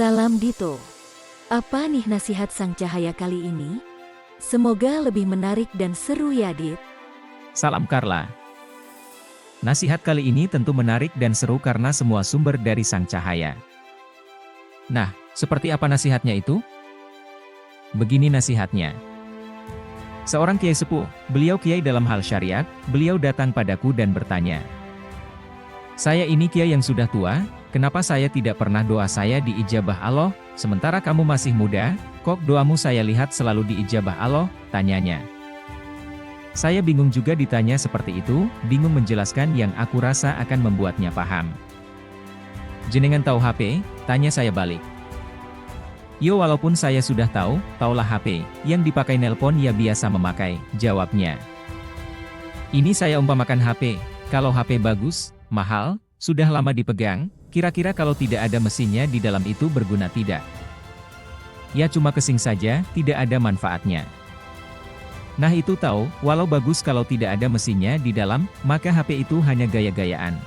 Salam Dito. Apa nih nasihat Sang Cahaya kali ini? Semoga lebih menarik dan seru ya, Dit. Salam Carla. Nasihat kali ini tentu menarik dan seru karena semua sumber dari Sang Cahaya. Nah, seperti apa nasihatnya itu? Begini nasihatnya. Seorang kiai sepuh, beliau kiai dalam hal syariat, beliau datang padaku dan bertanya, "Saya ini kiai yang sudah tua, kenapa saya tidak pernah doa saya diijabah Allah, sementara kamu masih muda, kok doamu saya lihat selalu diijabah Allah?" tanyanya. Saya bingung juga ditanya seperti itu, bingung menjelaskan yang aku rasa akan membuatnya paham. "Jenengan tahu HP?" tanya saya balik. "Yo, walaupun saya sudah tahu, taulah HP, yang dipakai nelpon ya biasa memakai," jawabnya. "Ini saya umpamakan HP, kalau HP bagus, mahal, sudah lama dipegang, kira-kira kalau tidak ada mesinnya di dalam itu berguna tidak? Ya cuma kesing saja, tidak ada manfaatnya. Nah itu tahu, walau bagus kalau tidak ada mesinnya di dalam, maka HP itu hanya gaya-gayaan.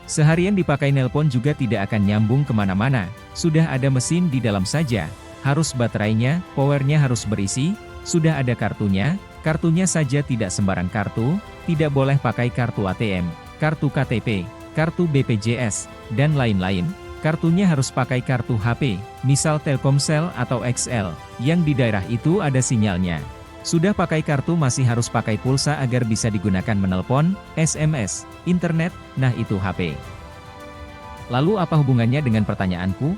Seharian dipakai nelpon juga tidak akan nyambung kemana-mana, sudah ada mesin di dalam saja, harus baterainya, powernya harus berisi, sudah ada kartunya, kartunya saja tidak sembarang kartu, tidak boleh pakai kartu ATM, kartu KTP, kartu BPJS, dan lain-lain. Kartunya harus pakai kartu HP, misal Telkomsel atau XL, yang di daerah itu ada sinyalnya. Sudah pakai kartu masih harus pakai pulsa agar bisa digunakan menelpon, SMS, internet, nah itu HP. Lalu apa hubungannya dengan pertanyaanku?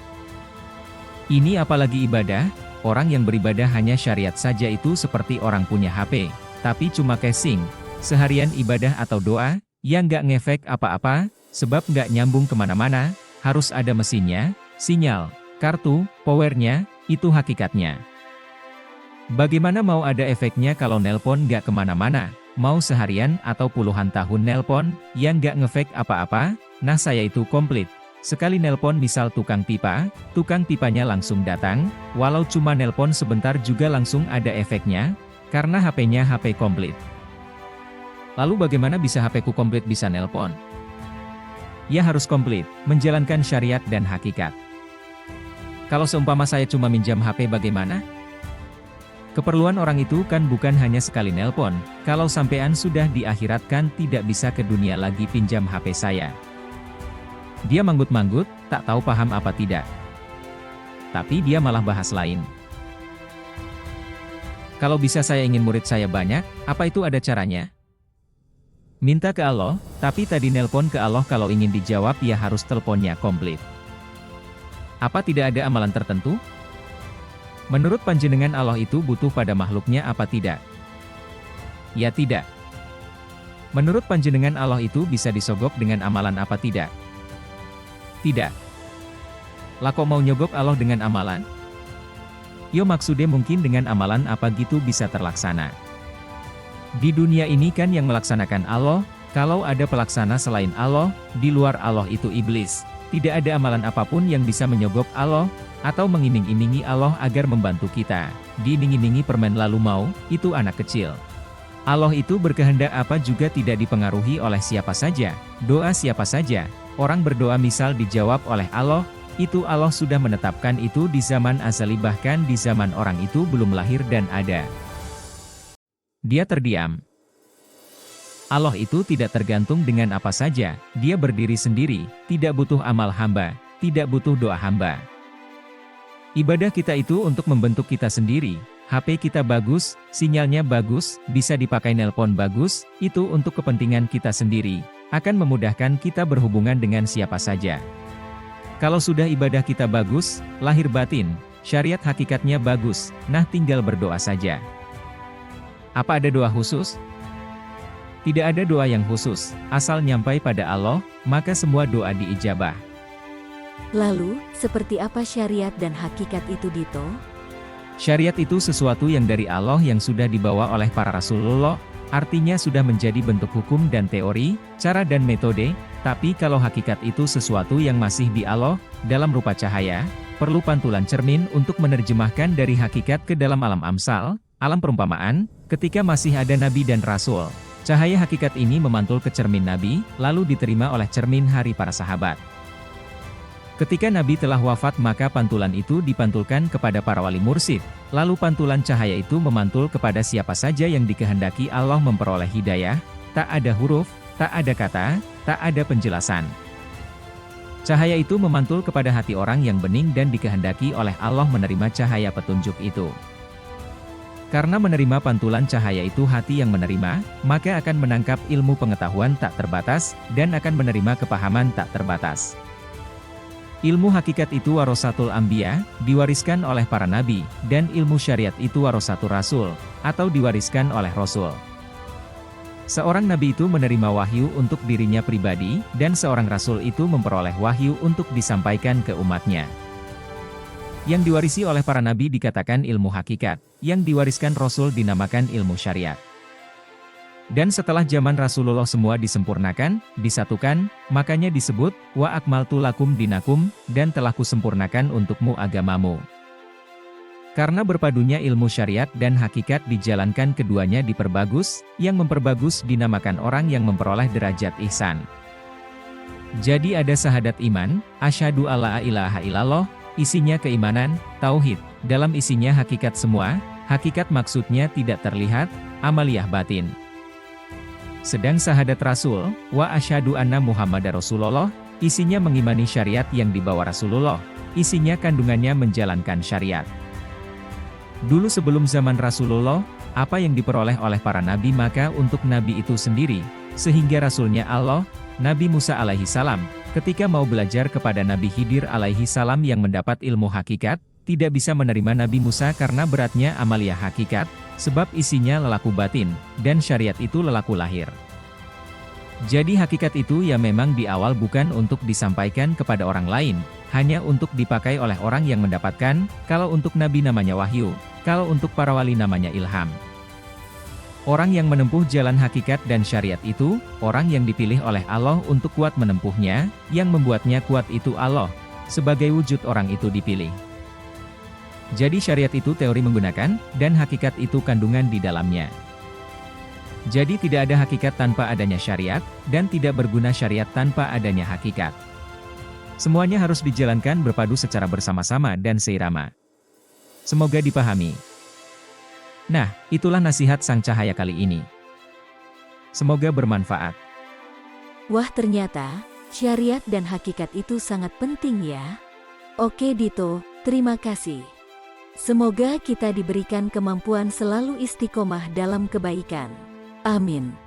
Ini apalagi ibadah, orang yang beribadah hanya syariat saja itu seperti orang punya HP, tapi cuma casing, seharian ibadah atau doa, yang nggak ngefek apa-apa, sebab nggak nyambung kemana-mana, harus ada mesinnya, sinyal, kartu, powernya, itu hakikatnya. Bagaimana mau ada efeknya kalau nelpon nggak kemana-mana, mau seharian atau puluhan tahun nelpon, yang nggak ngefek apa-apa, nah saya itu komplit. Sekali nelpon misal tukang pipa, tukang pipanya langsung datang, walau cuma nelpon sebentar juga langsung ada efeknya, karena HP-nya HP komplit. Lalu bagaimana bisa HP-ku komplit bisa nelpon? Ya harus komplit, menjalankan syariat dan hakikat. Kalau seumpama saya cuma minjam HP bagaimana? Keperluan orang itu kan bukan hanya sekali nelpon, kalau sampean sudah di akhirat kan tidak bisa ke dunia lagi pinjam HP saya. Dia manggut-manggut, tak tahu paham apa tidak. Tapi dia malah bahas lain. Kalau bisa saya ingin murid saya banyak, apa itu ada caranya? Minta ke Allah, tapi tadi nelpon ke Allah kalau ingin dijawab ya harus teleponnya komplit. Apa tidak ada amalan tertentu? Menurut panjenengan Allah itu butuh pada makhluknya apa tidak? Ya tidak. Menurut panjenengan Allah itu bisa disogok dengan amalan apa tidak? Tidak. Lah kok mau nyogok Allah dengan amalan? Yo maksudnya mungkin dengan amalan apa gitu bisa terlaksana. Di dunia ini kan yang melaksanakan Allah, kalau ada pelaksana selain Allah, di luar Allah itu iblis. Tidak ada amalan apapun yang bisa menyogok Allah, atau mengiming-imingi Allah agar membantu kita. Diiming-imingi permen lalu mau, itu anak kecil. Allah itu berkehendak apa juga tidak dipengaruhi oleh siapa saja, doa siapa saja. Orang berdoa misal dijawab oleh Allah, itu Allah sudah menetapkan itu di zaman azali bahkan di zaman orang itu belum lahir dan ada. Dia terdiam. Allah itu tidak tergantung dengan apa saja, dia berdiri sendiri, tidak butuh amal hamba, tidak butuh doa hamba. Ibadah kita itu untuk membentuk kita sendiri, HP kita bagus, sinyalnya bagus, bisa dipakai nelpon bagus, itu untuk kepentingan kita sendiri, akan memudahkan kita berhubungan dengan siapa saja. Kalau sudah ibadah kita bagus, lahir batin, syariat hakikatnya bagus, nah tinggal berdoa saja. Apa ada doa khusus? Tidak ada doa yang khusus, asal nyampai pada Allah, maka semua doa diijabah. Lalu, seperti apa syariat dan hakikat itu, Dito? Syariat itu sesuatu yang dari Allah yang sudah dibawa oleh para Rasulullah, artinya sudah menjadi bentuk hukum dan teori, cara dan metode, tapi kalau hakikat itu sesuatu yang masih di Allah, dalam rupa cahaya, perlu pantulan cermin untuk menerjemahkan dari hakikat ke dalam alam amsal, alam perumpamaan, ketika masih ada Nabi dan Rasul. Cahaya hakikat ini memantul ke cermin Nabi, lalu diterima oleh cermin hari para sahabat. Ketika Nabi telah wafat maka pantulan itu dipantulkan kepada para wali mursyid, lalu pantulan cahaya itu memantul kepada siapa saja yang dikehendaki Allah memperoleh hidayah, tak ada huruf, tak ada kata, tak ada penjelasan. Cahaya itu memantul kepada hati orang yang bening dan dikehendaki oleh Allah menerima cahaya petunjuk itu. Karena menerima pantulan cahaya itu hati yang menerima, maka akan menangkap ilmu pengetahuan tak terbatas, dan akan menerima kepahaman tak terbatas. Ilmu hakikat itu warasatul anbiya, diwariskan oleh para nabi, dan ilmu syariat itu warasatul rasul, atau diwariskan oleh rasul. Seorang nabi itu menerima wahyu untuk dirinya pribadi, dan seorang rasul itu memperoleh wahyu untuk disampaikan ke umatnya. Yang diwarisi oleh para nabi dikatakan ilmu hakikat, yang diwariskan rasul dinamakan ilmu syariat. Dan setelah zaman Rasulullah semua disempurnakan, disatukan, makanya disebut, wa akmaltu lakum dinakum, dan telah kusempurnakan untukmu agamamu. Karena berpadunya ilmu syariat dan hakikat dijalankan keduanya diperbagus, yang memperbagus dinamakan orang yang memperoleh derajat ihsan. Jadi ada syahadat iman, asyhadu alla ilaha illallah, isinya keimanan, tauhid, dalam isinya hakikat semua, hakikat maksudnya tidak terlihat, amaliyah batin. Sedang syahadat Rasul, wa asyhadu anna Muhammadar Rasulullah, isinya mengimani syariat yang dibawa Rasulullah, isinya kandungannya menjalankan syariat. Dulu sebelum zaman Rasulullah, apa yang diperoleh oleh para nabi maka untuk nabi itu sendiri, sehingga Rasulnya Allah, Nabi Musa alaihi salam, ketika mau belajar kepada Nabi Khidir alaihi salam yang mendapat ilmu hakikat, tidak bisa menerima Nabi Musa karena beratnya amaliyah hakikat, sebab isinya lelaku batin, dan syariat itu lelaku lahir. Jadi hakikat itu ya memang di awal bukan untuk disampaikan kepada orang lain, hanya untuk dipakai oleh orang yang mendapatkan, kalau untuk Nabi namanya wahyu, kalau untuk para wali namanya ilham. Orang yang menempuh jalan hakikat dan syariat itu, orang yang dipilih oleh Allah untuk kuat menempuhnya, yang membuatnya kuat itu Allah, sebagai wujud orang itu dipilih. Jadi syariat itu teori menggunakan, dan hakikat itu kandungan di dalamnya. Jadi tidak ada hakikat tanpa adanya syariat, dan tidak berguna syariat tanpa adanya hakikat. Semuanya harus dijalankan berpadu secara bersama-sama dan seirama. Semoga dipahami. Nah, itulah nasihat Sang Cahaya kali ini. Semoga bermanfaat. Wah ternyata, syariat dan hakikat itu sangat penting ya. Oke Dito, terima kasih. Semoga kita diberikan kemampuan selalu istiqomah dalam kebaikan. Amin.